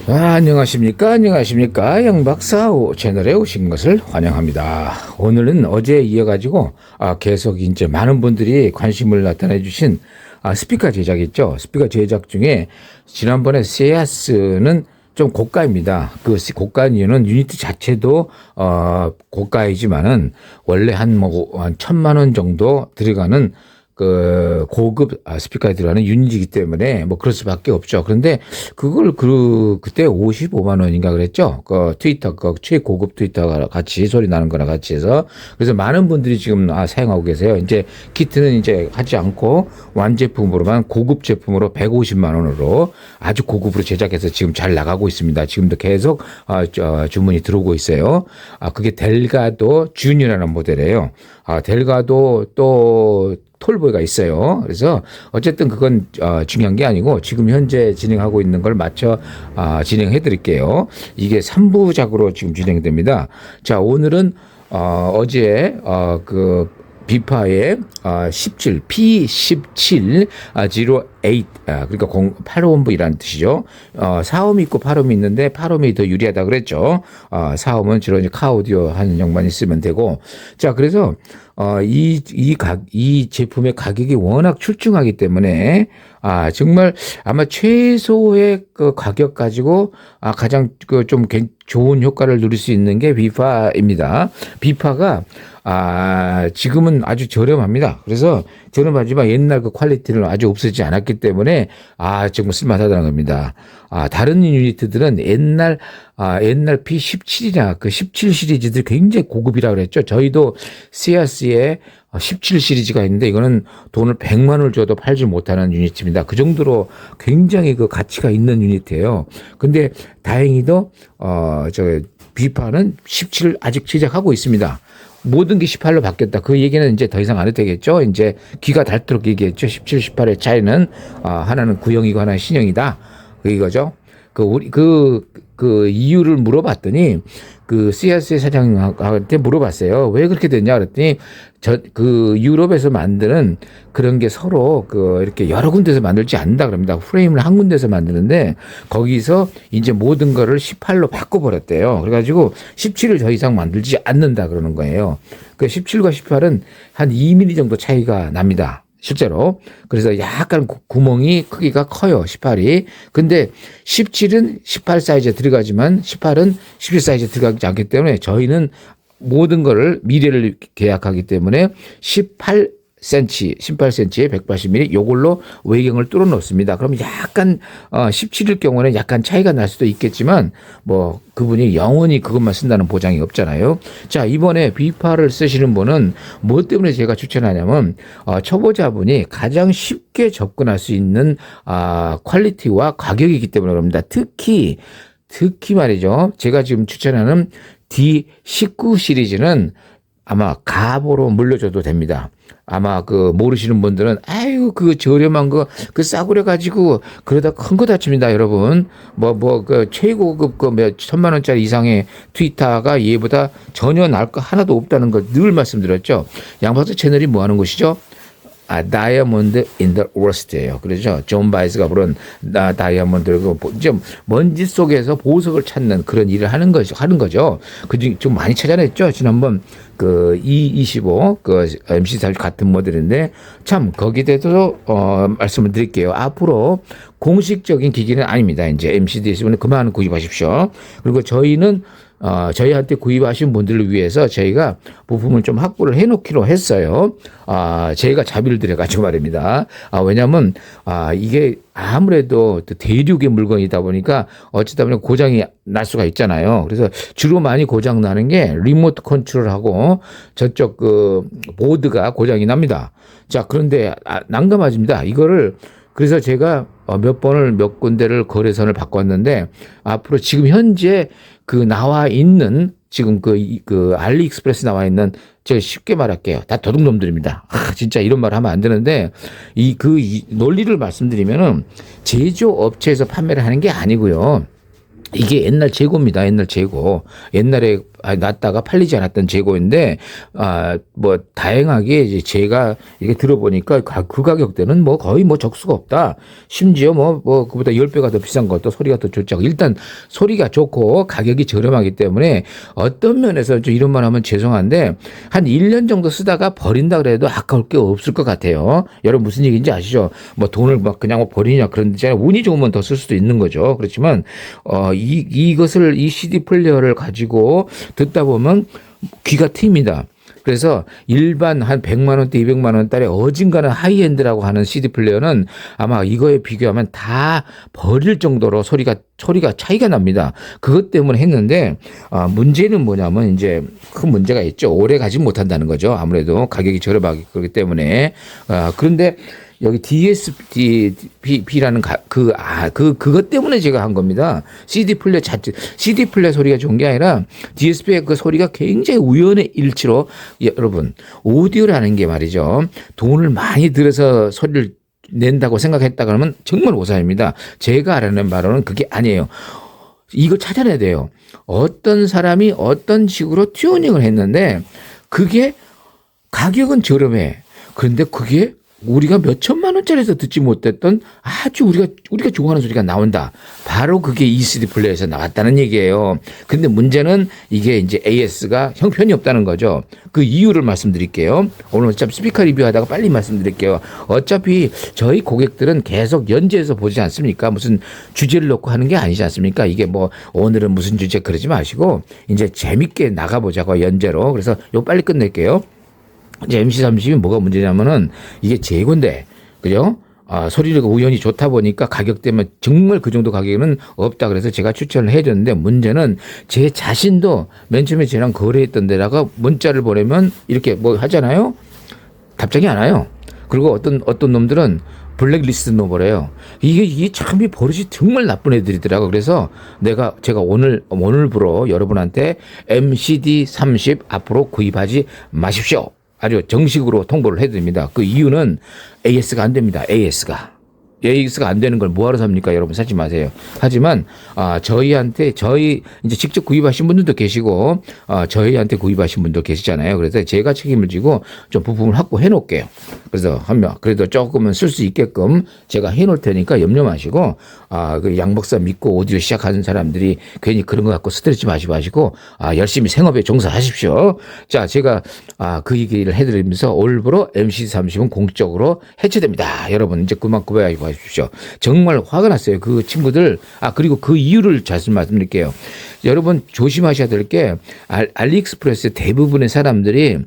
안녕하십니까 영박사오 채널에 오신 것을 환영합니다. 오늘은 어제 이어가지고 계속 이제 많은 분들이 관심을 나타내 주신 스피커 제작 있죠. 스피커 제작 중에 지난번에 세아스는 좀 고가입니다. 그 고가인 이유는 유니트 자체도 고가이지만은 원래 한 1,000만 원 정도 들어가는 그 고급 스피커에 들어가는 유닛이기 때문에 뭐 그럴 수밖에 없죠. 그런데 그걸 그때 55만 원인가 그랬죠. 그 트위터 그 최고급 트위터가 같이 소리 나는 거랑 같이 해서 그래서 많은 분들이 지금 사용하고 계세요. 이제 키트는 이제 하지 않고 완제품으로만 고급 제품으로 150만 원으로 아주 고급으로 제작해서 지금 잘 나가고 있습니다. 지금도 계속 주문이 들어오고 있어요. 그게 델가도 주니어라는 모델이에요. 델가도 또 톨보이가 있어요. 그래서 어쨌든 그건 중요한 게 아니고 지금 현재 진행하고 있는 걸 맞춰 진행해 드릴게요. 이게 3부작으로 지금 진행됩니다. 자, 오늘은 어제 그 비파의 17 P17 08 그러니까 8옴이라는 뜻이죠. 4옴이 있고 8옴이 있는데 8옴이 더 유리하다 그랬죠. 4옴은 주로 이제 카오디오 하는 양반이 쓰면 되고. 자, 그래서 이 제품의 가격이 워낙 출중하기 때문에 정말 아마 최소의 그 가격 가지고 가장 그 좀 좋은 효과를 누릴 수 있는 게 비파입니다. 비파가 지금은 아주 저렴합니다. 그래서 저렴하지만 옛날 그 퀄리티를 아주 없애지 않았기 때문에 정말 쓸만하다는 겁니다. 다른 유니트들은 옛날 P17이나 그 17 시리즈들 굉장히 고급이라 그랬죠. 저희도 세아스에 17 시리즈가 있는데 이거는 돈을 100만 원을 줘도 팔지 못하는 유니트입니다. 그 정도로 굉장히 그 가치가 있는 유니트예요. 근데 다행히도 비파는 17을 아직 제작하고 있습니다. 모든 게 18로 바뀌었다. 그 얘기는 이제 더 이상 안 해도 되겠죠. 이제 귀가 닳도록 얘기했죠. 17, 18의 차이는 하나는 구형이고 하나는 신형이다. 이거죠. 그 이유를 물어봤더니 그 CRC 사장한테 물어봤어요. 왜 그렇게 됐냐 그랬더니 그 유럽에서 만드는 그런 게 서로 이렇게 여러 군데서 만들지 않는다 그럽니다. 프레임을 한 군데서 만드는데 거기서 이제 모든 거를 18로 바꿔버렸대요. 그래가지고 17을 더 이상 만들지 않는다 그러는 거예요. 그 17과 18은 한 2mm 정도 차이가 납니다. 실제로. 그래서 약간 구멍이 크기가 커요. 18이. 근데 17은 18 사이즈에 들어가지만 18은 17 사이즈에 들어가지 않기 때문에 저희는 모든 거를 미래를 계약하기 때문에 18cm에 180mm 요걸로 외경을 뚫어 놓습니다. 그럼 약간 17일 경우는 약간 차이가 날 수도 있겠지만 뭐 그분이 영원히 그것만 쓴다는 보장이 없잖아요. 자, 이번에 비파를 쓰시는 분은 뭐 때문에 제가 추천하냐면 초보자분이 가장 쉽게 접근할 수 있는 퀄리티와 가격이기 때문에 그럽니다. 특히 말이죠. 제가 지금 추천하는 D19 시리즈는 아마 갑으로 물려줘도 됩니다. 아마 모르시는 분들은 그 저렴한 그 싸구려 가지고 그러다 큰 거 다칩니다, 여러분. 그 최고급 몇 천만 원짜리 이상의 트위터가 얘보다 전혀 나을 거 하나도 없다는 걸 늘 말씀드렸죠. 양박사 채널이 뭐 하는 곳이죠? 다이아몬드 인 더 워스트예요. 그렇죠. 존 바이스가 부른 다이아몬드 좀 먼지 속에서 보석을 찾는 그런 일을 하는 거죠. 그중 좀 많이 찾아냈죠. 지난번 그 E25 그 MC4 같은 모델인데 참 거기에 대해서 말씀을 드릴게요. 앞으로 공식적인 기기는 아닙니다. 이제 MCDS는 그만 구입하십시오. 그리고 저희는 저희한테 구입하신 분들을 위해서 저희가 부품을 좀 확보를 해놓기로 했어요. 저희가 자비를 들여가지고 말입니다. 왜냐하면 이게 아무래도 대륙의 물건이다 보니까 어쩌다 보니 고장이 날 수가 있잖아요. 그래서 주로 많이 고장 나는 게 리모트 컨트롤하고 저쪽 그 보드가 고장이 납니다. 자, 그런데 난감하십니다. 이거를 그래서 제가 몇 군데를 거래선을 바꿨는데 앞으로 지금 현재 나와 있는 지금 그 알리익스프레스 나와 있는 제가 쉽게 말할게요. 다 도둑놈들입니다. 진짜 이런 말 하면 안 되는데 이 논리를 말씀드리면은 제조업체에서 판매를 하는 게 아니고요. 이게 옛날 재고입니다. 옛날 재고. 옛날에 났다가 팔리지 않았던 재고인데 뭐 다행하게 이제 제가 이게 들어보니까 그 가격대는 뭐 거의 뭐 적수가 없다. 심지어 뭐 그보다 10배가 더 비싼 것도 소리가 더 좋죠. 일단 소리가 좋고 가격이 저렴하기 때문에 어떤 면에서 좀 이런 말 하면 죄송한데 한 1년 정도 쓰다가 버린다 그래도 아까울 게 없을 것 같아요. 여러분 무슨 얘기인지 아시죠? 뭐 돈을 막 그냥 버리냐 그런 데 운이 좋으면 더 쓸 수도 있는 거죠. 그렇지만 이것을 이 CD 플레이어를 가지고 듣다 보면 귀가 트입니다. 그래서 일반 한 100만 원대 200만 원짜리 어딘가는 하이엔드라고 하는 CD 플레이어는 아마 이거에 비교하면 다 버릴 정도로 소리가 차이가 납니다. 그것 때문에 했는데 문제는 뭐냐면 이제 큰 문제가 있죠. 오래 가지 못한다는 거죠. 아무래도 가격이 저렴하기 그렇기 때문에 그런데 여기 DSP라는 그것 때문에 제가 한 겁니다. CD 플레이 소리가 좋은 게 아니라 DSP의 그 소리가 굉장히 우연의 일치로 여러분 오디오라는 게 말이죠. 돈을 많이 들여서 소리를 낸다고 생각했다 그러면 정말 오산입니다. 제가 알아낸 바로는 그게 아니에요. 이거 찾아내야 돼요. 어떤 사람이 어떤 식으로 튜닝을 했는데 그게 가격은 저렴해. 그런데 그게 우리가 몇 천만 원짜리에서 듣지 못했던 아주 우리가 좋아하는 소리가 나온다. 바로 그게 이 CD 플레이어에서 나왔다는 얘기예요. 근데 문제는 이게 이제 AS가 형편이 없다는 거죠. 그 이유를 말씀드릴게요. 오늘 어차피 스피커 리뷰하다가 빨리 말씀드릴게요. 어차피 저희 고객들은 계속 연재해서 보지 않습니까? 무슨 주제를 놓고 하는 게 아니지 않습니까? 이게 뭐 오늘은 무슨 주제 그러지 마시고 이제 재밌게 나가보자고 연재로. 그래서 이거 빨리 끝낼게요. 이제 MC30이 뭐가 문제냐면은 이게 재고인데, 그죠? 소리가 우연히 좋다 보니까 가격 때문에 정말 그 정도 가격은 없다. 그래서 제가 추천을 해줬는데 문제는 제 자신도 맨 처음에 저랑 거래했던 데다가 문자를 보내면 이렇게 뭐 하잖아요. 답장이 안 와요. 그리고 어떤 놈들은 블랙리스트 넣어버려요. 이게 참 이 버릇이 정말 나쁜 애들이더라고. 그래서 제가 오늘부로 여러분한테 MCD30 앞으로 구입하지 마십시오. 아주 정식으로 통보를 해드립니다. 그 이유는 AS가 안 됩니다. AS가 안 되는 걸 뭐하러 삽니까? 여러분 사지 마세요. 하지만 저희한테 이제 직접 구입하신 분들도 계시고 저희한테 구입하신 분도 계시잖아요. 그래서 제가 책임을 지고 좀 부품을 확보해 놓을게요. 그래서 그래도 조금은 쓸 수 있게끔 제가 해 놓을 테니까 염려 마시고 그 양 박사 믿고 오디오 시작하는 사람들이 괜히 그런 거 갖고 스트레스 마시고 열심히 생업에 종사하십시오. 자, 제가 그 얘기를 해드리면서 올부로 MC30은 공적으로 해체됩니다. 여러분 이제 그만 구매하시고 하십시오. 정말 화가 났어요. 그 친구들. 그리고 그 이유를 잘 말씀드릴게요. 여러분 조심하셔야 될 게 알리익스프레스 대부분의 사람들이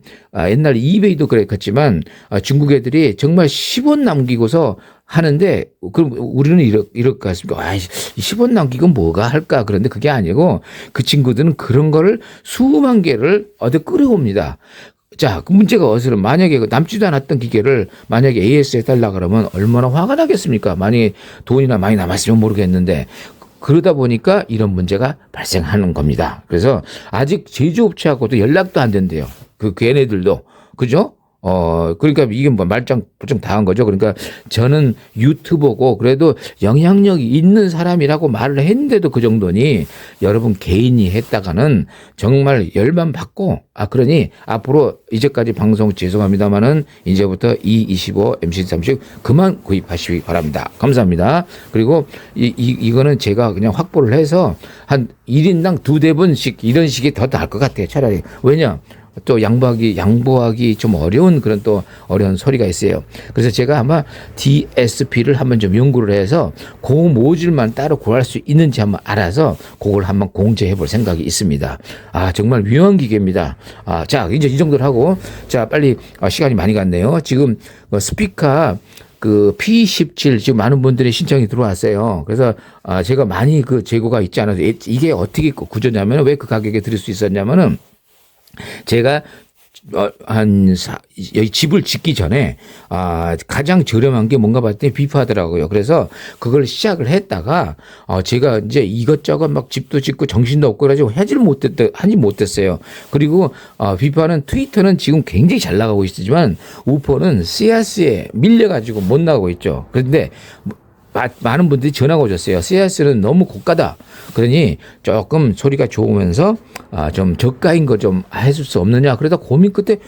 옛날 이베이도 그랬겠지만 중국 애들이 정말 10원 남기고서 하는데 그럼 우리는 이럴 것 같습니다. 10원 남기고 뭐가 할까? 그런데 그게 아니고 그 친구들은 그런 거를 수만 개를 얻어 끌어옵니다. 자, 그 문제가 어디서 만약에 남지도 않았던 기계를 만약에 AS 해달라 그러면 얼마나 화가 나겠습니까? 만약에 돈이나 많이 남았으면 모르겠는데 그러다 보니까 이런 문제가 발생하는 겁니다. 그래서 아직 제조업체하고도 연락도 안 된대요. 걔네들도. 그죠? 그러니까 이게 뭐 말짱 부짱 당한 거죠. 그러니까 저는 유튜버고 그래도 영향력이 있는 사람이라고 말을 했는데도 그 정도니 여러분 개인이 했다가는 정말 열만 받고 그러니 앞으로 이제까지 방송 죄송합니다만은 이제부터 E25 MC30 그만 구입하시기 바랍니다. 감사합니다. 그리고 이거는 제가 그냥 확보를 해서 한 1인당 2-4번씩 이런 식이 더 나을 것 같아요. 차라리. 왜냐? 또 양보하기 좀 어려운 그런 또 어려운 소리가 있어요. 그래서 제가 아마 DSP를 한번 좀 연구를 해서 그 모듈만 따로 구할 수 있는지 한번 알아서 그걸 한번 공제해 볼 생각이 있습니다. 정말 위험한 기계입니다. 자, 이제 이 정도로 하고 자, 빨리 시간이 많이 갔네요. 지금 스피커 그 P17 지금 많은 분들의 신청이 들어왔어요. 그래서 제가 많이 그 재고가 있지 않아도 이게 어떻게 구조냐면 왜 그 가격에 들을 수 있었냐면은 제가 여기 집을 짓기 전에 가장 저렴한 게 뭔가 봤더니 비파더라고요. 그래서 그걸 시작을 했다가 제가 이제 이것저것 막 집도 짓고 정신도 없고 그래가지고 하지 못했어요. 그리고 비파는 트위터는 지금 굉장히 잘 나가고 있지만 우퍼는 씨앗에 밀려가지고 못 나가고 있죠. 그런데 많은 분들이 전화가 오셨어요. 씨앗은 너무 고가다. 그러니 조금 소리가 좋으면서 좀 저가인 거 좀 해줄 수 없느냐. 그러다 고민 끝에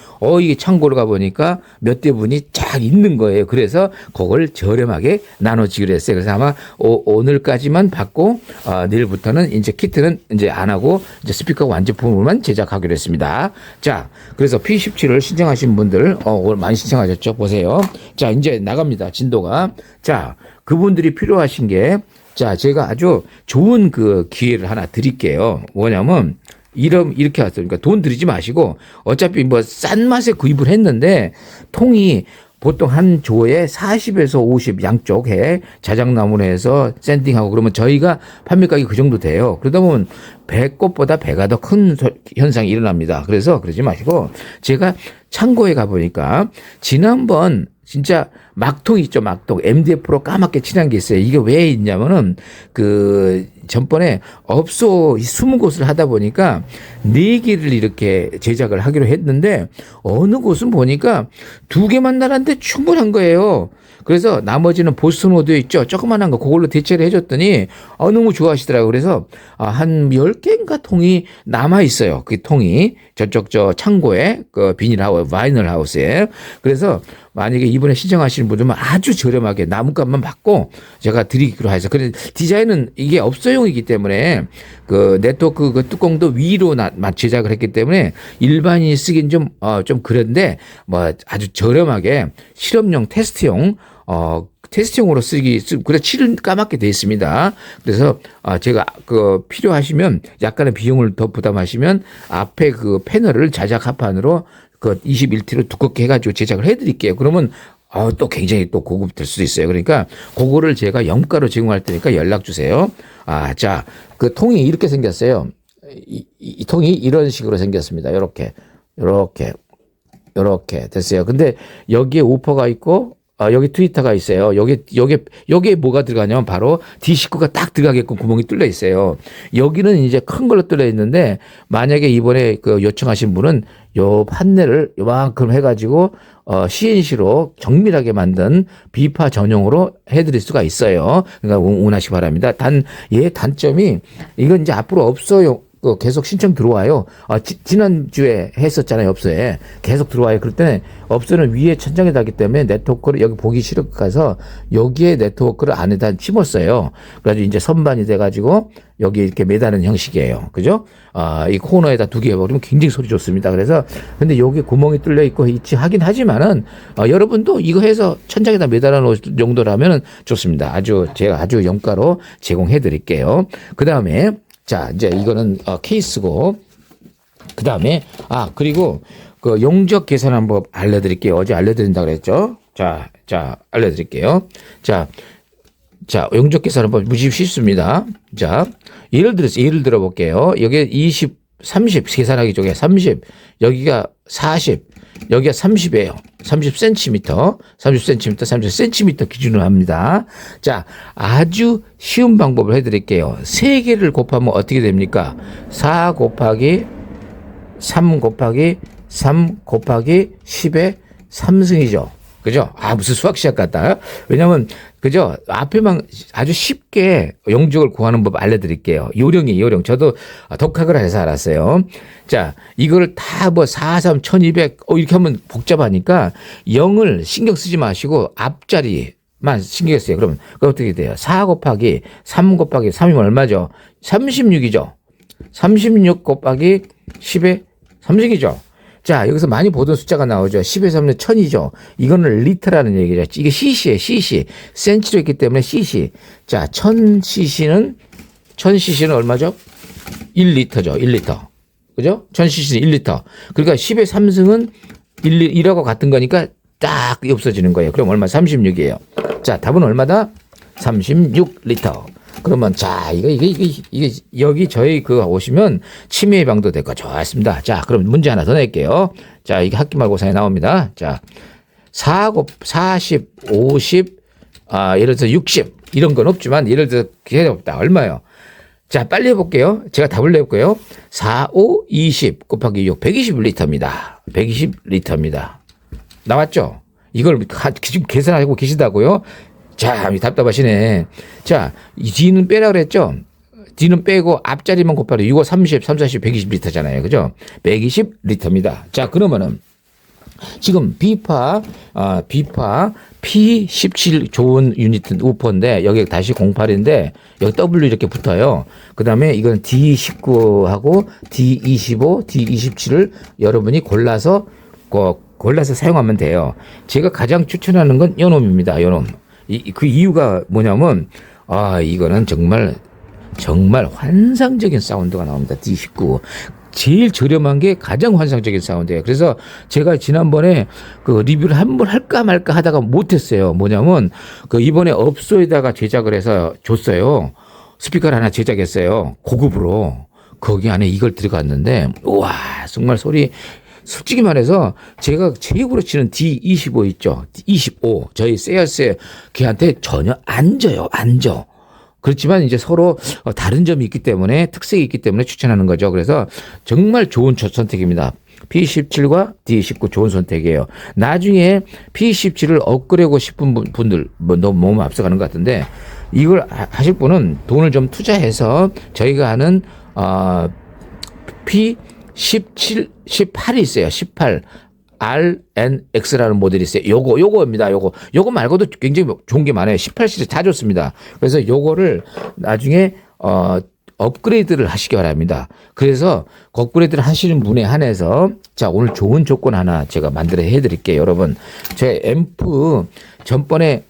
이게 창고를 가보니까 몇 대 분이 쫙 있는 거예요. 그래서 그걸 저렴하게 나눠주기로 했어요. 그래서 아마 오늘까지만 받고 내일부터는 이제 키트는 이제 안 하고 이제 스피커 완제품으로만 제작하기로 했습니다. 자, 그래서 P17을 신청하신 분들 오늘 많이 신청하셨죠? 보세요. 자, 이제 나갑니다. 진도가. 자, 그분들이 필요하신 게, 자, 제가 아주 좋은 그 기회를 하나 드릴게요. 뭐냐면, 이렇게 왔어요. 그러니까 돈 들이지 마시고, 어차피 뭐 싼 맛에 구입을 했는데, 통이 보통 한 조에 40에서 50 양쪽 해 자작나무로 해서 샌딩하고 그러면 저희가 판매 가격이 그 정도 돼요. 그러다 보면 배꼽보다 배가 더 큰 현상이 일어납니다. 그래서 그러지 마시고, 제가 창고에 가보니까 지난번 진짜 막통 있죠, 막통. MDF로 까맣게 칠한 게 있어요. 이게 왜 있냐면은 전번에 업소 숨은 곳을 하다 보니까 4개를 이렇게 제작을 하기로 했는데 어느 곳은 보니까 2개만 달았는데 충분한 거예요. 그래서 나머지는 보스턴 오디오 있죠. 조그만한 거 그걸로 대체를 해줬더니 너무 좋아하시더라고요. 그래서 한 10개인가 통이 남아 있어요. 그 통이 저쪽 창고에 그 비닐하우스, 바이널 하우스에. 그래서 만약에 이번에 신청하시는 분들은 아주 저렴하게 나무값만 받고 제가 드리기로 해서. 그래 디자인은 이게 업소용이기 때문에 그 네트워크 그 뚜껑도 위로 제작을 했기 때문에 일반인이 쓰긴 좀 그런데 뭐 아주 저렴하게 실험용 테스트용으로 그래서 칠은 까맣게 되어 있습니다. 그래서 제가 필요하시면 약간의 비용을 더 부담하시면 앞에 그 패널을 자작 합판으로 그 21T로 두껍게 해가지고 제작을 해드릴게요. 그러면 또 굉장히 또 고급될 수도 있어요. 그러니까 그거를 제가 염가로 제공할 테니까 연락 주세요. 자, 그 통이 이렇게 생겼어요. 이 통이 이런 식으로 생겼습니다. 이렇게 됐어요. 근데 여기에 우퍼가 있고 여기 트위터가 있어요. 여기에 뭐가 들어가냐면 바로 D19가 딱 들어가게끔 구멍이 뚫려 있어요. 여기는 이제 큰 걸로 뚫려 있는데 만약에 이번에 그 요청하신 분은 요 판넬을 요만큼 해가지고 CNC로 정밀하게 만든 비파 전용으로 해드릴 수가 있어요. 그러니까 원하시기 바랍니다. 단점이 이건 이제 앞으로 없어요. 계속 신청 들어와요. 지난주에 했었잖아요, 업소에. 계속 들어와요. 그럴 때는 업소는 위에 천장에 닿기 때문에 네트워크를 여기 보기 싫어 가서 여기에 네트워크를 안에다 심었어요. 그래가지고 이제 선반이 돼가지고 여기 이렇게 매다는 형식이에요. 그죠? 이 코너에다 2개 해버리면 굉장히 소리 좋습니다. 그래서 근데 여기 구멍이 뚫려 있고 하긴 하지만은 여러분도 이거 해서 천장에다 매달아 놓을 정도라면 좋습니다. 제가 아주 염가로 제공해 드릴게요. 그 다음에 자, 이제 이거는 케이스고, 그 다음에 그리고 그 용적 계산 한번 알려드릴게요. 어제 알려드린다 그랬죠? 자, 알려드릴게요. 자, 용적 계산 한번 무지 쉽습니다. 자, 예를 들어 볼게요. 여기 30 계산하기 쪽에 30, 여기가 40, 여기가 30이에요. 30cm, 30cm 기준으로 합니다. 자, 아주 쉬운 방법을 해드릴게요. 3개를 곱하면 어떻게 됩니까? 4 곱하기 3 곱하기 3 곱하기 10의 3승이죠. 그죠? 무슨 수학 시작 같다. 왜냐면, 그죠? 앞에만 아주 쉽게 용적을 구하는 법 알려드릴게요. 요령. 저도 독학을 해서 알았어요. 자, 이거를 다 4, 3, 1200, 이렇게 하면 복잡하니까 0을 신경 쓰지 마시고 앞자리만 신경 쓰세요. 그러면 어떻게 돼요? 4 곱하기 3 곱하기 3이면 얼마죠? 36이죠. 36 곱하기 10의 3승이죠. 자, 여기서 많이 보던 숫자가 나오죠. 10에 3은 1000이죠. 이거는 리터라는 얘기죠. 이게 cc예요, cc. 센치로 있기 때문에 cc. 자, 1000cc는 얼마죠? 1리터죠, 1리터. 그죠? 1000cc는 1리터. 그러니까 10의 3승은 1하고 같은 거니까 딱 없어지는 거예요. 그럼 얼마? 36이에요. 자, 답은 얼마다? 36리터. 그러면 자, 이게 여기 저희 오시면 치매 예방도 될 거 좋았습니다. 자, 그럼 문제 하나 더 낼게요. 자, 이게 학기말고사에 나옵니다. 자, 40, 50, 예를 들어서 60 이런 건 없지만 예를 들어서 기회가 없다. 얼마요? 자, 빨리 해볼게요. 제가 답을 내볼게요. 4, 5, 20 곱하기 6, 121리터입니다. 120리터입니다. 나왔죠? 이걸 지금 계산하고 계시다고요? 자, 답답하시네. 자, 이 D는 빼라 그랬죠? D는 빼고 앞자리만 곱하면 6, 5, 30, 3, 40, 120리터잖아요. 그죠? 120리터입니다. 자, 그러면은 지금 비파 P17 좋은 유닛 우퍼인데 여기 다시 08인데 여기 W 이렇게 붙어요. 그 다음에 이건 D19하고 D25, D27을 여러분이 골라서 사용하면 돼요. 제가 가장 추천하는 건 요놈입니다. 요놈. 그 이유가 뭐냐면 이거는 정말 환상적인 사운드가 나옵니다. D19. 제일 저렴한 게 가장 환상적인 사운드예요. 그래서 제가 지난번에 그 리뷰를 한번 할까 말까 하다가 못했어요. 뭐냐면 그 이번에 업소에다가 제작을 해서 줬어요. 스피커를 하나 제작했어요. 고급으로. 거기 안에 이걸 들어갔는데 와 정말 소리 솔직히 말해서 제가 제국으로 치는 D25 있죠. D25 저희 세어스 걔한테 전혀 안 져요. 안 져. 그렇지만 이제 서로 다른 점이 있기 때문에 특색이 있기 때문에 추천하는 거죠. 그래서 정말 좋은 선택입니다. P17과 D19 좋은 선택이에요. 나중에 P17을 업그레이드하고 싶은 분들 너무 앞서가는 것 같은데 이걸 하실 분은 돈을 좀 투자해서 저희가 하는 P17, 18이 있어요. 18. RNX라는 모델이 있어요. 요거입니다. 요거 말고도 굉장히 좋은 게 많아요. 18 시리즈 다 좋습니다. 그래서 요거를 나중에 업그레이드를 하시기 바랍니다. 그래서 업그레이드를 하시는 분에 한해서 자 오늘 좋은 조건 하나 제가 만들어 해드릴게요. 여러분 제 앰프 전번에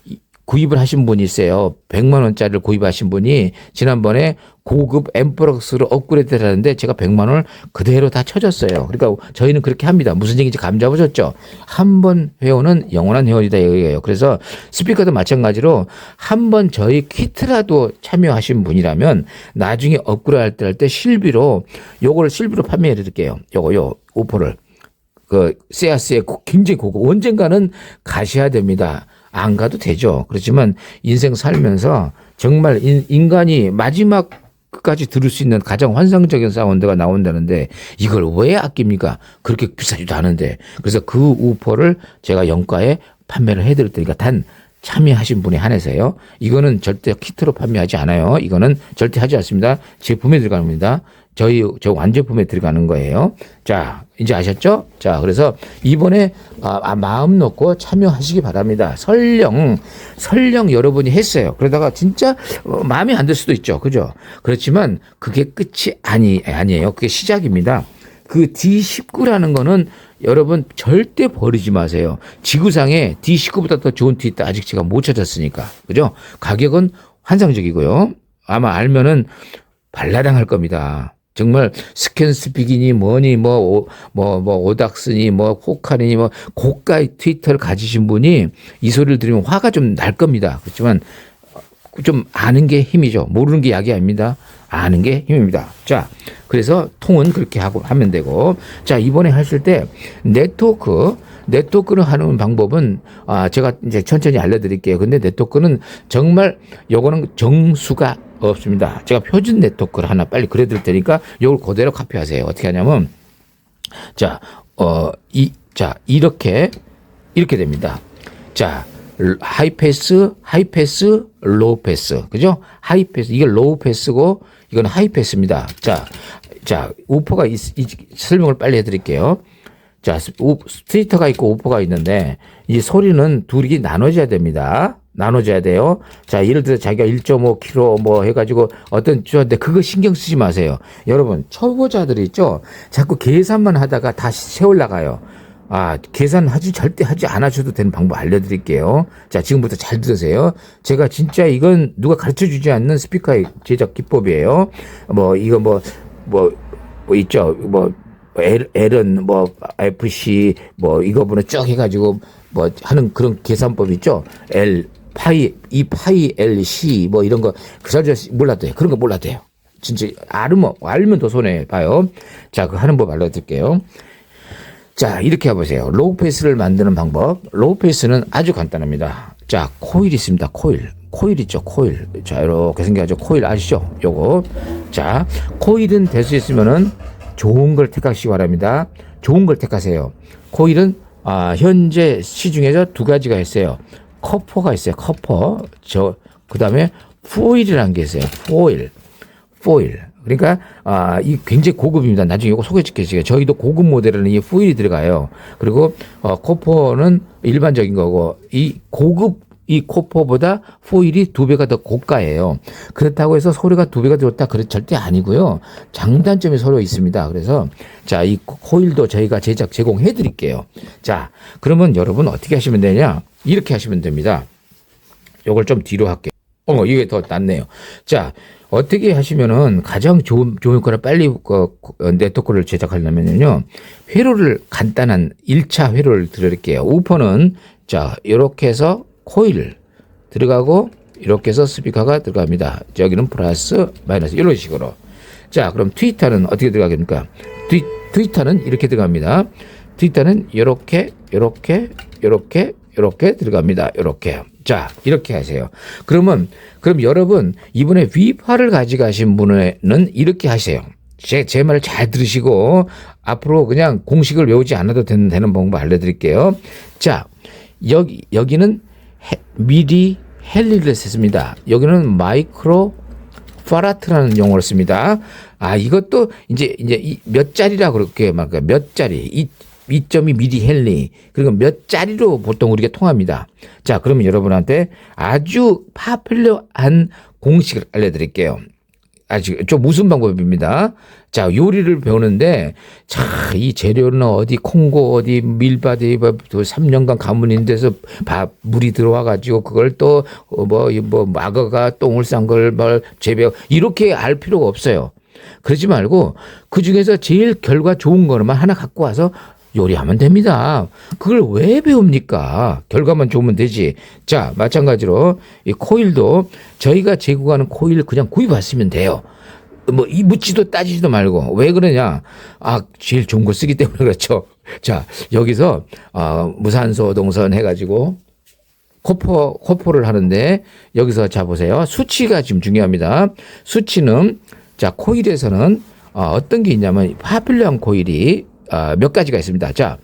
구입을 하신 분이 있어요. 100만 원짜리를 구입하신 분이 지난번에 고급 앰프럭스로 업그레이드를 하는데 제가 100만 원을 그대로 다 쳐줬어요. 그러니까 저희는 그렇게 합니다. 무슨 얘기인지 감 잡으셨죠? 한 번 회원은 영원한 회원이다 이거예요. 그래서 스피커도 마찬가지로 한 번 저희 키트라도 참여하신 분이라면 나중에 업그레이드 할 때 실비로 요걸 실비로 판매해 드릴게요. 요 오퍼를 그 세아스의 굉장히 고급 언젠가는 가셔야 됩니다. 안 가도 되죠. 그렇지만 인생 살면서 정말 인간이 마지막까지 들을 수 있는 가장 환상적인 사운드가 나온다는데 이걸 왜 아낍니까? 그렇게 비싸지도 않은데. 그래서 그 우퍼를 제가 영가에 판매를 해드릴 테니까 단 참여하신 분에 한해서요. 이거는 절대 키트로 판매하지 않아요. 이거는 절대 하지 않습니다. 제품에 들어가는 겁니다. 저 완제품에 들어가는 거예요. 자, 이제 아셨죠? 자, 그래서 이번에 마음 놓고 참여하시기 바랍니다. 설령 여러분이 했어요. 그러다가 진짜 마음에 안 들 수도 있죠. 그죠? 그렇지만 그게 끝이 아니에요. 그게 시작입니다. 그 D19라는 거는 여러분 절대 버리지 마세요. 지구상에 D19보다 더 좋은 티 있다. 아직 제가 못 찾았으니까. 그죠? 가격은 환상적이고요. 아마 알면은 발라당할 겁니다. 정말 스캔스픽이니 뭐니 오닥스니 코카니 고가의 트위터를 가지신 분이 이 소리를 들으면 화가 좀 날 겁니다. 그렇지만 좀 아는 게 힘이죠. 모르는 게 약이 아닙니다. 아는 게 힘입니다. 자, 그래서 통은 그렇게 하면 되고, 자 이번에 하실 때 네트워크를 하는 방법은 제가 이제 천천히 알려드릴게요. 근데 네트워크는 정말 요거는 정수가 없습니다. 제가 표준 네트워크를 하나 빨리 그려드릴 테니까 요걸 그대로 카피하세요. 어떻게 하냐면 이렇게 됩니다. 자, 하이패스, 로우 패스. 그죠? 하이패스. 이게 로우 패스고 이건 하이패스입니다. 자, 우퍼가 설명을 빨리 해드릴게요. 자, 스트리터가 있고 우퍼가 있는데 이 소리는 둘이 나눠져야 됩니다. 나눠져야 돼요. 자, 예를 들어 자기가 1.5kg 해가지고 어떤 주는데 그거 신경 쓰지 마세요. 여러분, 초보자들이 있죠? 자꾸 계산만 하다가 다시 세올라가요. 계산 절대 하지 않으셔도 되는 방법 알려드릴게요. 자, 지금부터 잘 들으세요. 제가 진짜 이건 누가 가르쳐 주지 않는 스피커의 제작 기법이에요. 있죠. L은 FC 이거보다 쭉 해가지고 하는 그런 계산법 있죠. 파이 LC 이런 거 몰라도 돼요. 그런 거 몰라도 돼요. 진짜 알면 더 손해 봐요. 자, 그 하는 법 알려드릴게요. 자, 이렇게 해보세요. 로우 패스를 만드는 방법. 로우 패스는 아주 간단합니다. 자, 코일 있습니다. 코일 있죠. 코일. 자, 이렇게 생겨가지고 코일 아시죠? 요거. 자, 코일은 될 수 있으면은 좋은 걸 택하시기 바랍니다. 좋은 걸 택하세요. 코일은 현재 시중에서 두 가지가 있어요. 커퍼가 있어요. 커퍼. 그다음에 포일이라는 게 있어요. 포일. 그러니까 이 굉장히 고급입니다. 나중에 이거 소개시켜드릴게요. 저희도 고급 모델에는 이 포일이 들어가요. 그리고 코퍼는 일반적인 거고 이 고급 이 코퍼보다 포일이 2배가 더 고가예요. 그렇다고 해서 소리가 2배가 좋다 그런 절대 아니고요. 장단점이 서로 있습니다. 그래서 자, 이 코일도 저희가 제공해 드릴게요. 자, 그러면 여러분 어떻게 하시면 되냐? 이렇게 하시면 됩니다. 요걸 좀 뒤로 할게요. 이게 더 낫네요. 자, 어떻게 하시면은 가장 좋은 거를 빨리 네트워크를 제작하려면요. 회로를 간단한 1차 회로를 드릴게요. 우퍼는 자, 이렇게 해서 코일 들어가고 이렇게 해서 스피커가 들어갑니다. 여기는 플러스 마이너스 이런 식으로. 자, 그럼 트위터는 어떻게 들어가겠습니까? 트위터는 이렇게 들어갑니다. 트위터는 이렇게 들어갑니다. 이렇게. 자, 이렇게 하세요. 그럼 여러분 이번에 위파를 가져가신 분은 이렇게 하세요. 제 말을 잘 들으시고 앞으로 그냥 공식을 외우지 않아도 되는 방법 알려드릴게요. 자, 여기는 미리 헬리를 썼습니다. 여기는 마이크로 파라트라는 용어를 씁니다. 이것도 이제 몇 짜리라 그렇게 말까 몇 짜리 2.2 미리 헬리 그리고 몇 짜리로 보통 우리가 통합니다. 자, 그러면 여러분한테 아주 파퓰러한 공식을 알려드릴게요. 아직 좀 무슨 방법입니다. 자, 요리를 배우는데 자, 이 재료는 어디 콩고 어디 밀바디 3년간 가문인 데서 물이 들어와 가지고 그걸 또 마거가 똥을 싼 걸 재배 이렇게 알 필요가 없어요. 그러지 말고 그 중에서 제일 결과 좋은 거만 하나 갖고 와서 요리하면 됩니다. 그걸 왜 배웁니까? 결과만 좋으면 되지. 자, 마찬가지로 이 코일도 저희가 제공하는 코일 그냥 구입하시면 돼요. 이 묻지도 따지지도 말고. 왜 그러냐? 제일 좋은 거 쓰기 때문에 그렇죠. 자, 여기서 무산소 동선 해가지고 코포를 하는데 여기서 자 보세요. 수치가 지금 중요합니다. 수치는 자, 코일에서는 어떤 게 있냐면 파퓰러한 코일이 몇 가지가 있습니다. 자,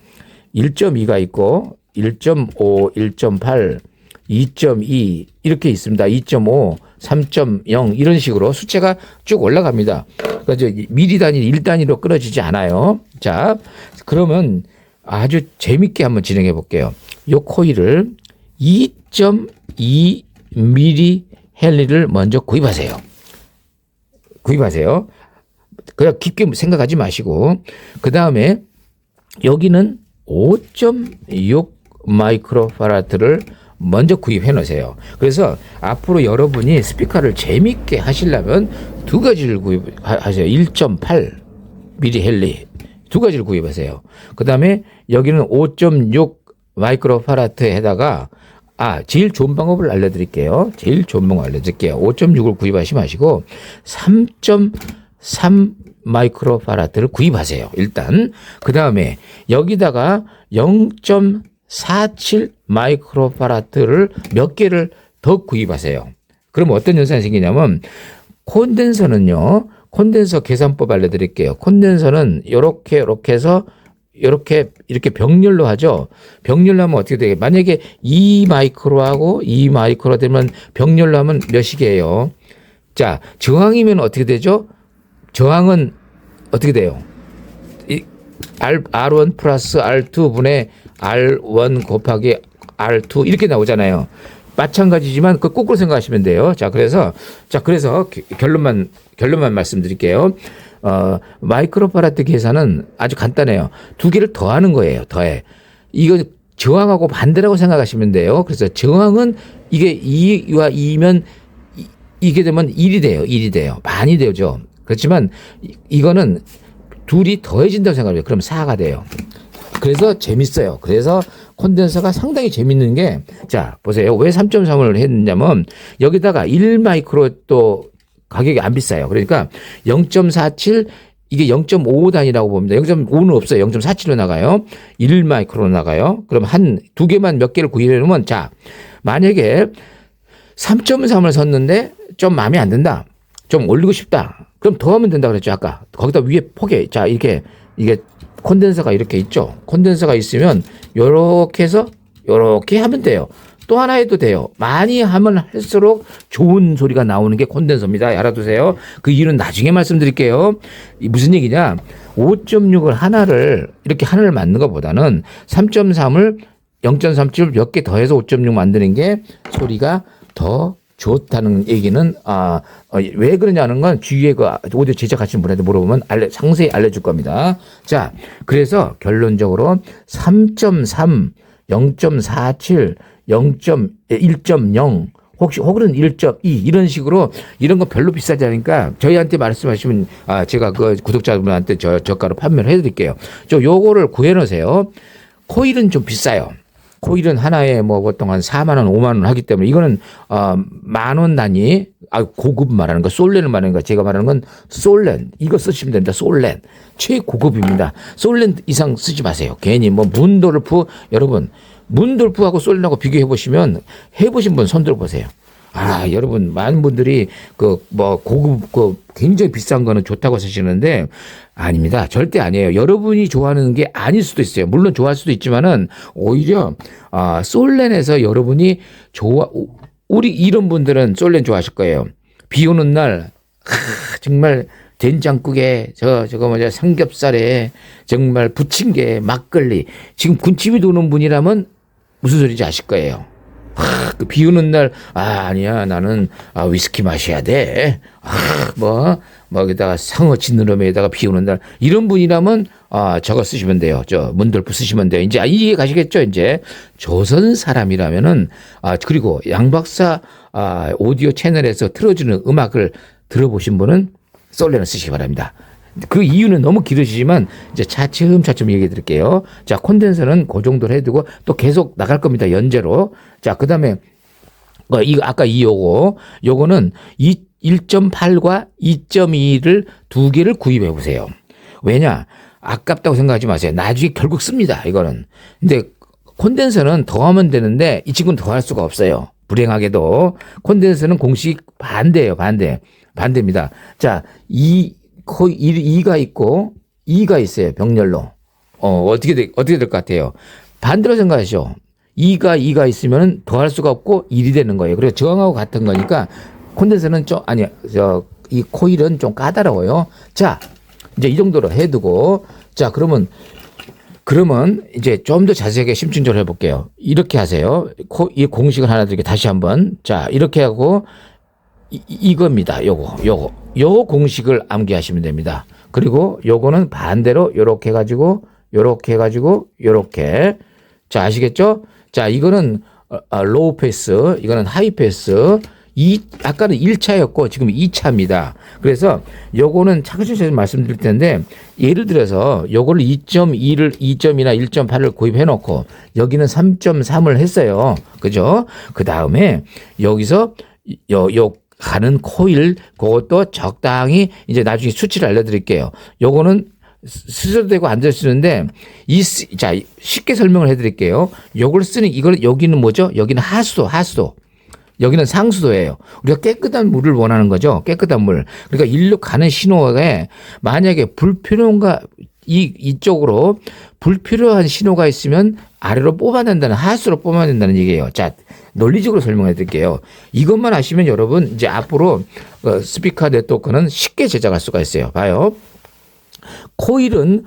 1.2가 있고 1.5, 1.8, 2.2 이렇게 있습니다. 2.5, 3.0 이런 식으로 숫자가 쭉 올라갑니다. 그러니까 미리 단위 1단위로 끊어지지 않아요. 자, 그러면 아주 재밌게 한번 진행해 볼게요. 이 코일을 2.2 미리 헬리를 먼저 구입하세요. 그냥 깊게 생각하지 마시고 그 다음에 여기는 5.6 마이크로 파라트를 먼저 구입해 놓으세요. 그래서 앞으로 여러분이 스피커를 재밌게 하시려면 두 가지를 구입하세요. 1.8 미리 헬리 두 가지를 구입하세요. 그 다음에 여기는 5.6 마이크로 파라트에다가 제일 좋은 방법을 알려드릴게요. 5.6을 구입하지 마시고 3.3 마이크로 파라트를 구입하세요. 일단 그 다음에 여기다가 0.47 마이크로 파라트를 몇 개를 더 구입하세요. 그럼 어떤 현상이 생기냐면 콘덴서는요. 콘덴서 계산법 알려드릴게요. 콘덴서는 이렇게 해서 이렇게 병렬로 하죠. 병렬로 하면 어떻게 되게 만약에 2 마이크로하고 2 마이크로 되면 병렬로 하면 몇이게요. 자, 저항이면 어떻게 되죠? 저항은 어떻게 돼요? R1 플러스 R2 분의 R1 곱하기 R2 이렇게 나오잖아요. 마찬가지지만 그 거꾸로 생각하시면 돼요. 그래서 결론만 말씀드릴게요. 마이크로 파라트 계산은 아주 간단해요. 두 개를 더하는 거예요. 이거 저항하고 반대라고 생각하시면 돼요. 그래서 저항은 이게 2와 2면 이게 되면 1이 돼요. 많이 되죠. 그렇지만 이거는 둘이 더해진다고 생각해요. 그럼 4가 돼요. 그래서 재밌어요. 그래서 콘덴서가 상당히 재밌는 게 자, 보세요. 왜 3.3을 했냐면 여기다가 1 마이크로 또 가격이 안 비싸요. 그러니까 0.47 이게 0.5 단위라고 봅니다. 0.5는 없어요. 0.47로 나가요. 1 마이크로 나가요. 그럼 두 개만 몇 개를 구입해 놓으면 자, 만약에 3.3을 샀는데 좀 마음에 안 든다. 좀 올리고 싶다. 그럼 더 하면 된다 그랬죠. 아까. 거기다 위에 포개. 자, 이게 콘덴서가 이렇게 있죠. 콘덴서가 있으면 요렇게 해서 요렇게 하면 돼요. 또 하나 해도 돼요. 많이 하면 할수록 좋은 소리가 나오는 게 콘덴서입니다. 알아두세요. 그 이유는 나중에 말씀드릴게요. 무슨 얘기냐? 5.6을 하나를 이렇게 하나를 만드는 것보다는 3.3을 0.3줄 몇 개 더해서 5.6 만드는 게 소리가 더 좋다는 얘기는 왜 그러냐는 건 뒤에 그 오디오 제작하시는 분한테 물어보면 상세히 알려줄 겁니다. 자, 그래서 결론적으로 3.3, 0.47, 1.0 혹은 1.2 이런 식으로 이런 거 별로 비싸지 않으니까 저희한테 말씀하시면 제가 그 구독자분한테 저가로 판매를 해드릴게요. 요거를 구해놓으세요. 코일은 좀 비싸요. 코일은 하나에 뭐 보통 한 4만 원, 5만 원 하기 때문에 이거는 10,000원 단위, 고급 말하는 거, 솔렌을 말하는 거, 제가 말하는 건 솔렌. 이거 쓰시면 됩니다. 솔렌. 최고급입니다. 솔렌 이상 쓰지 마세요. 괜히 뭐 문도르프, 여러분, 문도르프하고 솔렌하고 비교해 보시면 해보신 분 손 들어 보세요. 여러분, 많은 분들이 고급, 굉장히 비싼 거는 좋다고 하시는데 아닙니다. 절대 아니에요. 여러분이 좋아하는 게 아닐 수도 있어요. 물론 좋아할 수도 있지만은 오히려, 솔렌에서 여러분이 우리 이런 분들은 솔렌 좋아하실 거예요. 비 오는 날, 정말 된장국에 삼겹살에 정말 부침개, 막걸리. 지금 군침이 도는 분이라면 무슨 소리인지 아실 거예요. 그 비 오는 날, 아니야, 나는, 위스키 마셔야 돼. 여기다가 상어 지느러미에다가 비 오는 날. 이런 분이라면, 저거 쓰시면 돼요. 문돌프 쓰시면 돼요. 이제, 이해 가시겠죠? 이제, 조선 사람이라면은, 그리고 양 박사, 오디오 채널에서 틀어주는 음악을 들어보신 분은 솔렌을 쓰시기 바랍니다. 그 이유는 너무 길으시지만 이제 차츰차츰 얘기해 드릴게요. 자, 콘덴서는 그 정도로 해두고 또 계속 나갈 겁니다. 연재로. 자, 그 다음에 아까 요거는 1.8과 2.2를 두 개를 구입해 보세요. 왜냐? 아깝다고 생각하지 마세요. 나중에 결국 씁니다. 이거는. 근데 콘덴서는 더하면 되는데 이 친구는 더할 수가 없어요. 불행하게도. 콘덴서는 공식 반대입니다. 자, 2가 있고 2가 있어요. 병렬로. 어떻게 될 것 같아요? 반대로 생각하시죠. 2가 있으면 더할 수가 없고 1이 되는 거예요. 그래서 저항하고 같은 거니까 콘덴서는 이 코일은 좀 까다로워요. 자, 이제 이 정도로 해두고 자, 그러면 이제 좀 더 자세하게 심층적으로 해볼게요. 이렇게 하세요. 이 공식을 하나 드리게 다시 한번. 자, 이렇게 하고 이겁니다. 요 공식을 암기하시면 됩니다. 그리고 요거는 반대로 요렇게 해가지고 요렇게. 자, 아시겠죠? 자, 이거는 로우 패스, 이거는 하이 패스. 아까는 1차였고 지금 2차입니다. 그래서 요거는 차근차근 말씀드릴 텐데 예를 들어서 요거를 2.2를 2.2나 1.8을 구입해 놓고 여기는 3.3을 했어요. 그죠? 그 다음에 여기서 요 가는 코일 그것도 적당히 이제 나중에 수치를 알려드릴게요. 요거는 쓰셔도 되고 안 쓰는데 자, 쉽게 설명을 해드릴게요. 요걸 쓰는 여기는 뭐죠? 여기는 하수도. 여기는 상수도예요. 우리가 깨끗한 물을 원하는 거죠. 깨끗한 물. 그러니까 일로 가는 신호에 만약에 이쪽으로 불필요한 신호가 있으면 아래로 하수로 뽑아낸다는 얘기예요. 자, 논리적으로 설명해 드릴게요. 이것만 아시면 여러분 이제 앞으로 스피커 네트워크는 쉽게 제작할 수가 있어요. 봐요. 코일은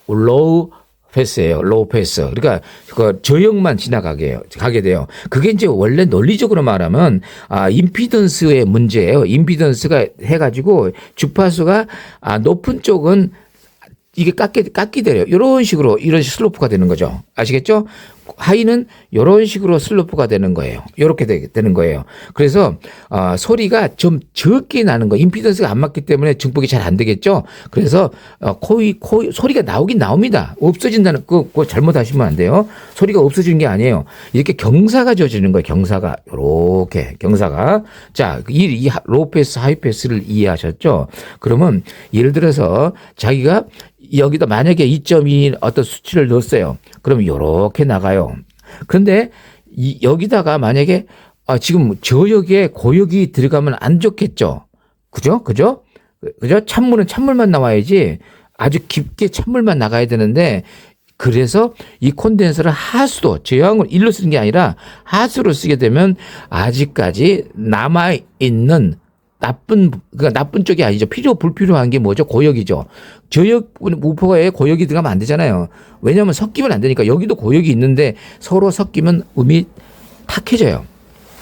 로우 패스예요. 로우 패스. 그러니까 그 저역만 가게 돼요. 그게 이제 원래 논리적으로 말하면 임피던스의 문제예요. 임피던스가 해가지고 주파수가 높은 쪽은 이게 깎이돼요. 이런 슬로프가 되는 거죠. 아시겠죠? 하이는 이런 식으로 슬로프가 되는 거예요. 이렇게 되는 거예요. 그래서 소리가 좀 적게 나는 거. 임피던스가 안 맞기 때문에 증폭이 잘 안 되겠죠. 그래서 소리가 나오긴 나옵니다. 없어진다는 그거 잘못하시면 안 돼요. 소리가 없어지는 게 아니에요. 이렇게 경사가 져지는 거예요. 경사가 이렇게 경사가. 자, 이 로우 패스, 하이 패스를 이해하셨죠? 그러면 예를 들어서 자기가 여기다 만약에 2.2 어떤 수치를 넣었어요. 그럼 이렇게 나가요. 그런데 여기다가 만약에 지금 저역에 고역이 들어가면 안 좋겠죠. 그죠? 찬물은 찬물만 나와야지 아주 깊게 찬물만 나가야 되는데 그래서 이 콘덴서를 하수도 제왕을 일로 쓰는 게 아니라 하수로 쓰게 되면 아직까지 남아있는 그러니까 나쁜 쪽이 아니죠. 불필요한 게 뭐죠? 고역이죠. 저역 우포에 고역이 들어가면 안 되잖아요. 왜냐하면 섞이면 안 되니까. 여기도 고역이 있는데 서로 섞이면 음이 탁해져요.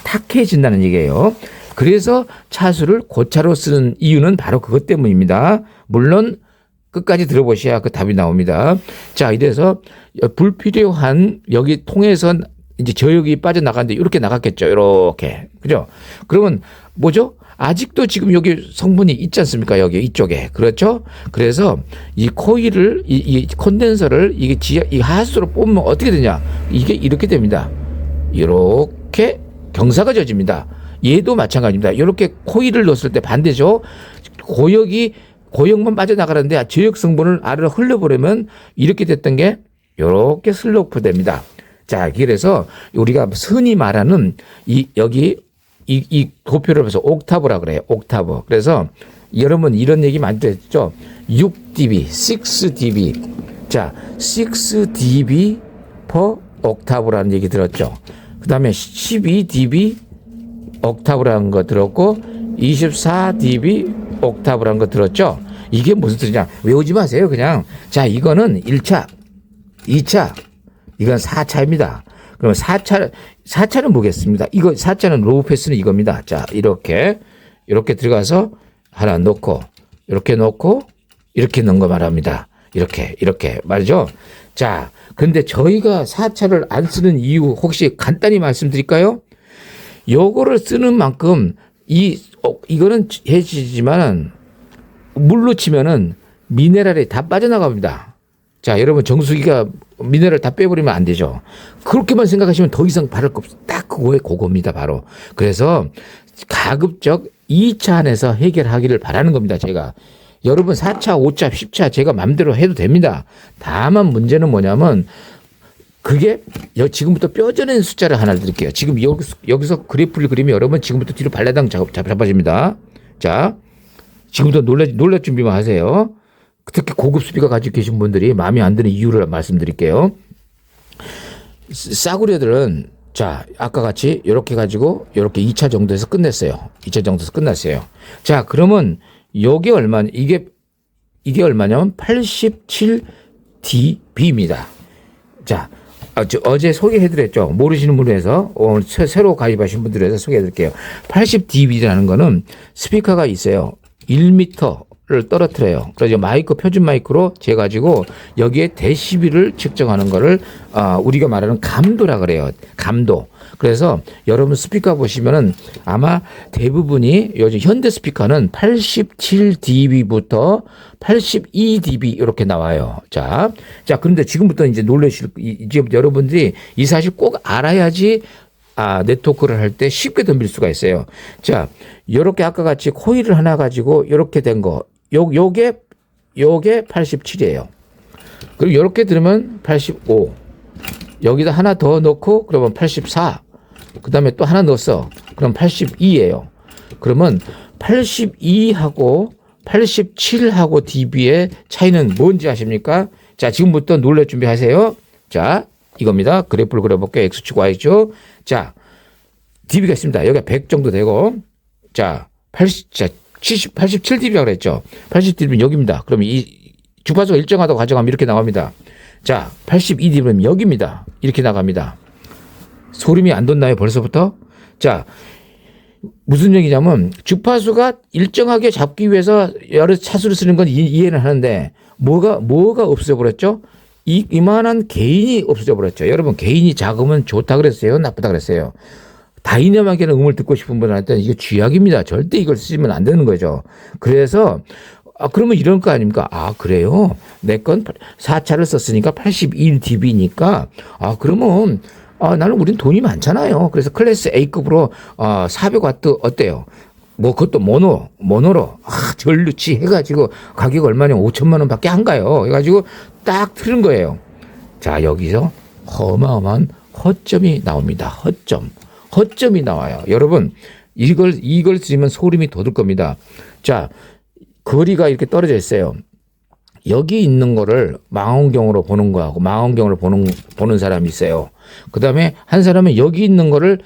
탁해진다는 얘기예요. 그래서 차수를 고차로 쓰는 이유는 바로 그것 때문입니다. 물론 끝까지 들어보셔야 그 답이 나옵니다. 자, 이래서 불필요한 여기 통해서 이제 저역이 빠져나가는데 이렇게 나갔겠죠. 이렇게. 그죠? 그러면 뭐죠? 아직도 지금 여기 성분이 있지 않습니까? 여기 이쪽에. 그렇죠? 그래서 이 코일을, 이 콘덴서를 이 하수로 뽑으면 어떻게 되냐? 이게 이렇게 됩니다. 이렇게 경사가 져집니다. 얘도 마찬가지입니다. 이렇게 코일을 넣었을 때 반대죠. 고역만 빠져나가는데 저역 성분을 아래로 흘려보내면 이렇게 됐던 게 이렇게 슬로프 됩니다. 자, 그래서 우리가 흔히 말하는 여기 도표를 해서 옥타브라 그래요. 옥타브. 그래서 여러분 이런 얘기 많이 들었죠. 6dB, 6dB. 자, 6dB per 옥타브라는 얘기 들었죠. 그 다음에 12dB 옥타브라는 거 들었고 24dB 옥타브라는 거 들었죠. 이게 무슨 뜻이냐. 외우지 마세요. 그냥. 자, 이거는 1차, 2차, 이건 4차입니다. 그러면 4차는 뭐겠습니다. 이거 4차는 로우 패스는 이겁니다. 자, 이렇게 들어가서 하나 넣고, 이렇게 넣고, 이렇게 넣은 거 말합니다. 이렇게 말이죠. 자, 근데 저희가 4차를 안 쓰는 이유 혹시 간단히 말씀드릴까요? 요거를 쓰는 만큼 이거는 해지지만 물로 치면은 미네랄이 다 빠져나갑니다. 자, 여러분 정수기가 미네랄 다 빼버리면 안 되죠. 그렇게만 생각하시면 더 이상 바를 거 없어. 딱 그거입니다, 바로. 그래서 가급적 2차 안에서 해결하기를 바라는 겁니다, 제가. 여러분 4차, 5차, 10차 제가 마음대로 해도 됩니다. 다만 문제는 뭐냐면 그게 지금부터 뼈저린 숫자를 하나 드릴게요. 지금 여기서 그래프를 그리면 여러분 지금부터 뒤로 발라당 잡아집니다. 자, 지금부터 놀랄 준비만 하세요. 특히 고급 스피커 가지고 계신 분들이 마음에 안 드는 이유를 말씀드릴게요. 싸구려들은 자, 아까 같이 이렇게 가지고 이렇게 2차 정도에서 끝냈어요. 2차 정도에서 끝났어요. 자, 그러면 이게 얼마냐면 87dB입니다. 자, 어제 소개해드렸죠. 모르시는 분을 해서 새로 가입하신 분들을 해서 소개해드릴게요. 80dB라는 거는 스피커가 있어요. 1m를 떨어뜨려요. 그래서 표준 마이크로 재가지고 여기에 데시벨을 측정하는 거를 우리가 말하는 감도라 그래요. 감도. 그래서 여러분 스피커 보시면은 아마 대부분이 요즘 현대 스피커는 87dB부터 82dB 이렇게 나와요. 자, 그런데 지금부터 이제 이제 여러분들이 이 사실 꼭 알아야지 네트워크를 할 때 쉽게 덤빌 수가 있어요. 자, 요렇게 아까 같이 코일을 하나 가지고 요렇게 된 거, 요게 87이에요. 그리고 요렇게 들으면 85. 여기다 하나 더 넣고 그러면 84. 그 다음에 또 하나 넣었어. 그럼 82예요. 그러면 82하고 87하고 dB의 차이는 뭔지 아십니까? 자, 지금부터 놀랄 준비하세요. 자, 이겁니다. 그래프를 그려볼게요. X축, Y축. 자, dB가 있습니다. 여기가 100 정도 되고, 자, 87dB라고 그랬죠. 80dB는 여기입니다. 그럼 이 주파수가 일정하다고 가져가면 이렇게 나갑니다. 자, 82dB는 여기입니다. 이렇게 나갑니다. 소름이 안 돋나요, 벌써부터? 자, 무슨 얘기냐면 주파수가 일정하게 잡기 위해서 여러 차수를 쓰는 건 이해는 하는데 뭐가 없어져 버렸죠? 이만한 개인이 없어져 버렸죠. 여러분, 개인이 작으면 좋다 그랬어요? 나쁘다 그랬어요? 다이내믹하게 음을 듣고 싶은 분한테는 이게 쥐약입니다. 절대 이걸 쓰시면 안 되는 거죠. 그래서 그러면 이런 거 아닙니까? 그래요? 내 건 4차를 썼으니까 81dB니까 그러면 나는 우린 돈이 많잖아요. 그래서 클래스 A급으로 400와트 어때요? 뭐 그것도 모노로 전루치 해가지고 가격 얼마냐면 5천만 원밖에 안 가요. 해가지고 딱 틀은 거예요. 자, 여기서 어마어마한 허점이 나옵니다. 허점이 나와요. 여러분, 이걸 쓰면 소름이 돋을 겁니다. 자, 거리가 이렇게 떨어져 있어요. 여기 있는 거를 망원경으로 보는 거하고 망원경으로 보는 사람이 있어요. 그 다음에 한 사람은 여기 있는 거를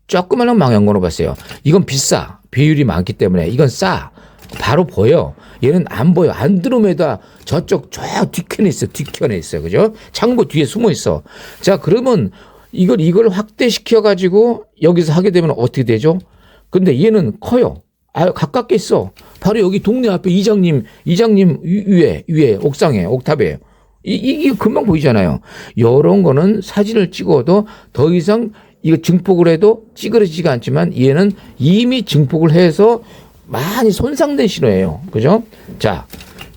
조그마한 망원경으로 봤어요. 이건 비싸. 비율이 많기 때문에 이건 싸. 바로 보여. 얘는 안 보여. 안드로메다 저쪽 저 뒤편에 있어. 뒤편에 있어요. 그죠? 창고 뒤에 숨어 있어. 자, 그러면 이걸 확대시켜 가지고 여기서 하게 되면 어떻게 되죠? 근데 얘는 커요. 아, 가깝게 있어. 바로 여기 동네 앞에 이장님 위에 옥상에 옥탑에 이게 금방 보이잖아요. 이런 거는 사진을 찍어도 더 이상 이거 증폭을 해도 찌그러지지가 않지만 얘는 이미 증폭을 해서 많이 손상된 신호예요. 그죠? 자,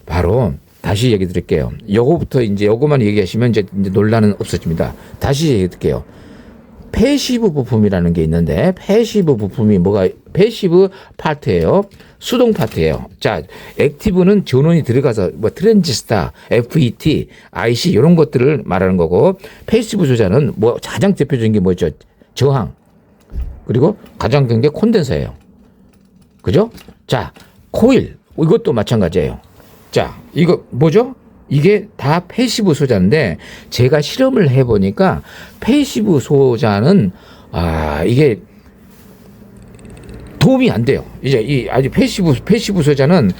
바로 다시 얘기 드릴게요. 요거부터 이제 요거만 얘기하시면 이제 논란은 없어집니다. 다시 얘기 드릴게요. 패시브 부품이라는 게 있는데 패시브 부품이 뭐가 패시브 파트예요. 수동 파트예요. 자, 액티브는 전원이 들어가서 뭐 트랜지스타, FET, IC 이런 것들을 말하는 거고 패시브 소자는 뭐 가장 대표적인 게 뭐죠? 저항. 그리고 가장 큰 게 콘덴서예요. 그죠? 자, 코일 이것도 마찬가지예요. 자, 이거 뭐죠? 이게 다 패시브 소자인데 제가 실험을 해보니까 패시브 소자는 이게 도움이 안 돼요. 이제 이 아주 패시브 소자는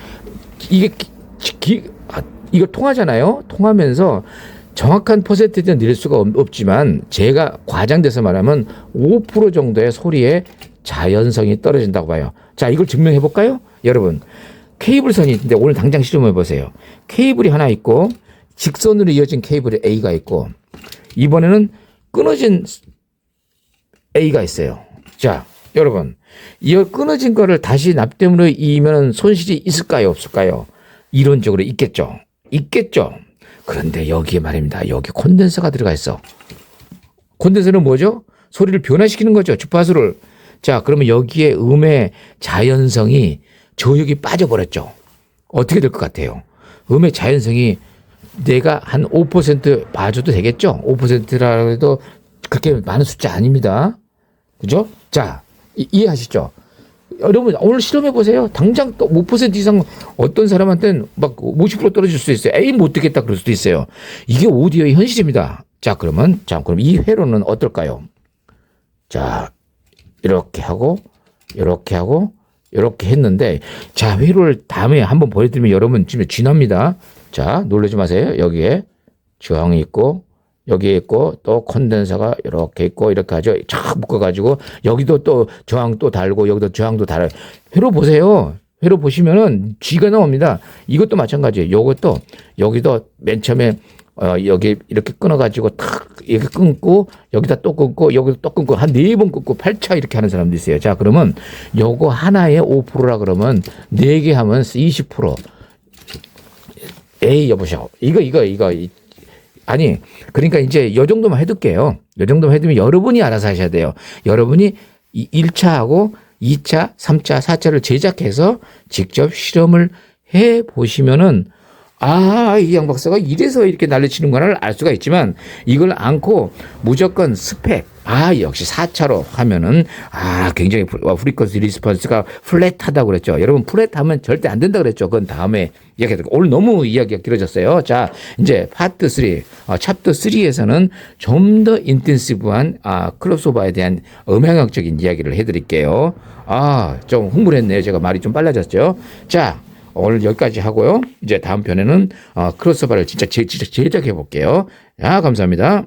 이게 이거 통하잖아요. 통하면서 정확한 퍼센티지는 낼 수가 없지만 제가 과장돼서 말하면 5% 정도의 소리의 자연성이 떨어진다고 봐요. 자, 이걸 증명해 볼까요? 여러분, 케이블선이 있는데 오늘 당장 실험해 보세요. 케이블이 하나 있고 직선으로 이어진 케이블이 A가 있고 이번에는 끊어진 A가 있어요. 자, 여러분, 이 끊어진 거를 다시 납땜으로 이으면 손실이 있을까요? 없을까요? 이론적으로 있겠죠. 있겠죠. 그런데 여기에 말입니다. 여기 콘덴서가 들어가 있어. 콘덴서는 뭐죠? 소리를 변화시키는 거죠. 주파수를. 자, 그러면 여기에 음의 자연성이 저역이 빠져버렸죠. 어떻게 될 것 같아요? 음의 자연성이 내가 한 5% 봐줘도 되겠죠? 5%라고 해도 그렇게 많은 숫자 아닙니다. 그죠? 자, 이해하시죠? 여러분, 오늘 실험해 보세요. 당장 또 5% 이상 어떤 사람한테는 막 50% 떨어질 수도 있어요. 에이, 못 듣겠다 그럴 수도 있어요. 이게 오디오의 현실입니다. 자, 그럼 이 회로는 어떨까요? 자, 이렇게 하고, 이렇게 하고, 이렇게 했는데, 자, 회로를 다음에 한번 보여드리면 여러분 지금 쥐납니다. 자, 놀라지 마세요. 여기에 저항이 있고, 여기에 있고, 또 콘덴서가 이렇게 있고, 이렇게 하죠. 쫙 묶어가지고, 여기도 또 저항 또 달고, 여기도 저항도 달아요. 회로 보세요. 회로 보시면은 쥐가 나옵니다. 이것도 마찬가지예요. 요것도, 여기도 맨 처음에, 여기 이렇게 끊어가지고 탁 이렇게 끊고 여기다 또 끊고 여기도 또 끊고 한 4번 끊고 8차 이렇게 하는 사람도 있어요. 자, 그러면 요거 하나에 5%라 그러면 4개 하면 20%. 에이, 여보셔. 이거. 아니, 그러니까 이제 요 정도만 해둘게요. 요 정도만 해두면 여러분이 알아서 하셔야 돼요. 여러분이 1차하고 2차, 3차, 4차를 제작해서 직접 실험을 해 보시면은 이 양 박사가 이래서 이렇게 난리치는구나를 알 수가 있지만 이걸 않고 무조건 스펙, 역시 4차로 하면은 굉장히 프리퀀시 리스폰스가 플랫하다고 그랬죠. 여러분, 플랫하면 절대 안 된다 그랬죠. 그건 다음에 이야기하도록. 오늘 너무 이야기가 길어졌어요. 자, 이제 파트 3, 챕터 3에서는 좀 더 인텐시브한 크로스오버에 대한 음향학적인 이야기를 해드릴게요. 좀 흥분했네요. 제가 말이 좀 빨라졌죠. 자, 오늘 여기까지 하고요. 이제 다음 편에는 크로스오버를 진짜 제작해 볼게요. 감사합니다.